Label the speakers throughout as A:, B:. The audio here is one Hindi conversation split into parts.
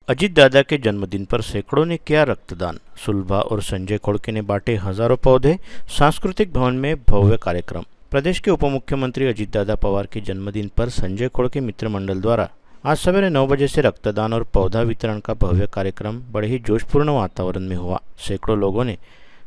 A: अजीत दादा के जन्मदिन पर सैकड़ों ने किया रक्तदान। सुलभा और संजय खोड़के ने बांटे हजारों पौधे। सांस्कृतिक भवन में भव्य कार्यक्रम। प्रदेश के उप मुख्यमंत्री अजीत दादा पवार के जन्मदिन पर संजय खोड़के मित्र मंडल द्वारा आज सवेरे 9 बजे से रक्तदान और पौधा वितरण का भव्य कार्यक्रम बड़े ही जोशपूर्ण वातावरण में हुआ। सैकड़ों लोगों ने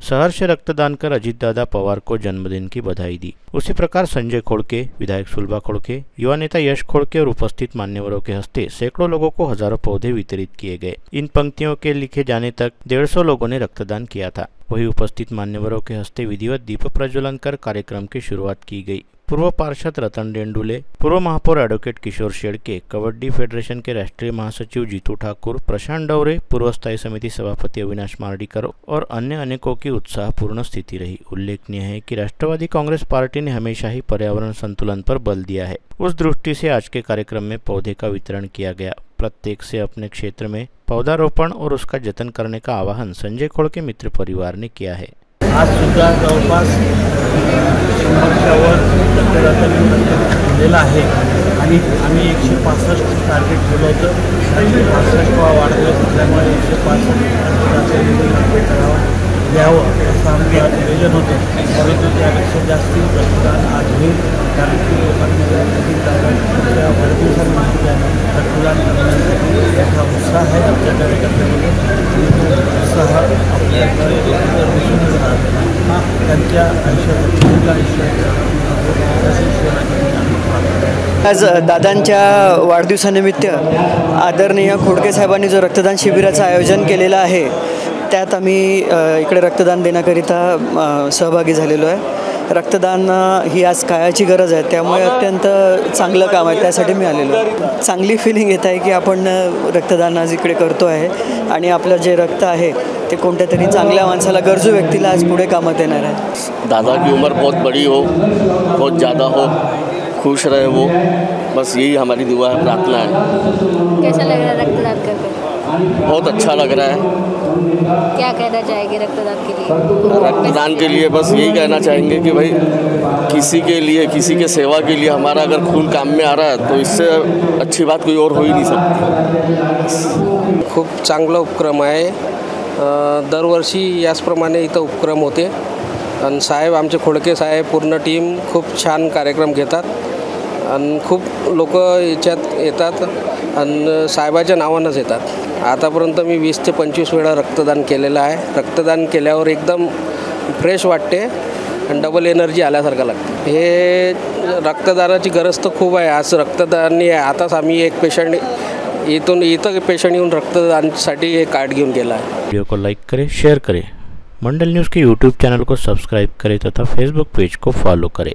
A: शहर से रक्तदान कर अजीत दादा पवार को जन्मदिन की बधाई दी। उसी प्रकार संजय खोड़के, विधायक सुलभा खोड़के, युवा नेता यश खोड़के और उपस्थित मान्यवरों के हस्ते सैकड़ों लोगों को हजारों पौधे वितरित किए गए। इन पंक्तियों के लिखे जाने तक 150 लोगों ने रक्तदान किया था। वहीं उपस्थित मान्यवरों के हस्ते विधिवत दीप प्रज्वलन कर कार्यक्रम की शुरुआत की गई। पूर्व पार्षद रतन डेंडुले, पूर्व महापौर एडवोकेट किशोर शेड़के, कबड्डी फेडरेशन के राष्ट्रीय महासचिव जीतू ठाकुर, प्रशांत डवरे, पूर्व स्थायी समिति सभापति अविनाश मार्डीकर और अन्य अनेकों की उत्साहपूर्ण स्थिति रही। उल्लेखनीय है कि राष्ट्रवादी कांग्रेस पार्टी ने हमेशा ही पर्यावरण संतुलन पर बल दिया है। उस दृष्टि से आज के कार्यक्रम में पौधे का वितरण किया गया। प्रत्येक से अपने क्षेत्र में पौधारोपण और उसका जतन करने का आह्वान संजय खोड़के मित्र परिवार ने किया है।
B: आज सुद्धा जवळपास 100च्या वर रक्तदान दिलेलं आहे आणि आम्ही 165 टार्गेट ठेवलं होतं। 165वा वाढदिवस असल्यामुळे 165 द्यावं असं आमचं नियोजन होतं, परंतु त्यापेक्षा जास्त रक्तदान आज होईल, कारण की लोकांमध्ये वाढदिवसानिमित्त रक्तदान करण्यासाठी मोठा उत्साह आहे आमच्या कार्यकर्त्यांमध्ये। उत्साह आपल्याकडे त्यांच्या
C: आज दादांच्या वाढदिवसानिमित्त आदरणीय खोडके साहेबांनी जो रक्तदान शिबिराचं आयोजन केलेलं आहे त्यात आम्ही इकडे रक्तदान देण्याकरिता सहभागी झालेलो आहे। रक्तदान ही आज काळाची गरज आहे, त्यामुळे अत्यंत चांगलं काम आहे, त्यासाठी मी आलेलो आहे। चांगली फिलिंग येत आहे की आपण रक्तदान आज इकडे करतो आहे आणि आपलं जे रक्त आहे ते कोणत्या तरी चांगल्या माणसाला, गरजू व्यक्तीला आज पुढे कामात येणार आहे।
D: दादा की उम्र बहुत बड़ी हो, बहुत ज़्यादा हो, खुश रहे वो, बस यही हमारी दुआ है, प्रार्थना है।
E: कैसा लग रहा है रक्तदान करके?
D: बहुत अच्छा लग रहा है।
E: क्या कहना चाहेंगे रक्तदान के लिए?
D: रक्तदान के लिए बस यही कहना चाहेंगे कि भाई किसी के लिए, किसी के सेवा के लिए हमारा अगर खून काम में आ रहा है तो इससे अच्छी बात कोई और हो ही नहीं सकती।
F: खूप चांगला उपक्रम आहे। दरवर्षी याचप्रमाणे इथं उपक्रम होते आणि साहेब, आमचे खोडके साहेब, पूर्ण टीम खूप छान कार्यक्रम घेतात आणि खूप लोक याच्यात येतात आणि साहेबाच्या नावानंच येतात। आतापर्यंत मी 20 ते 25 वेळा रक्तदान केलेलं आहे। रक्तदान केल्यावर एकदम फ्रेश वाटते आणि डबल एनर्जी आल्यासारखं लागते। हे रक्तदानाची गरज तर खूप आहे। आज रक्तदानी आहे, आताच आम्ही एक पेशंट इथं पेशंट येऊन रक्तदानासाठी एक कार्ड घेऊन गेला आहे।
A: वीडियो को लाइक करें, शेयर करें, मंडल न्यूज़ के यूट्यूब चैनल को सब्सक्राइब करें तथा फेसबुक पेज को फॉलो करें।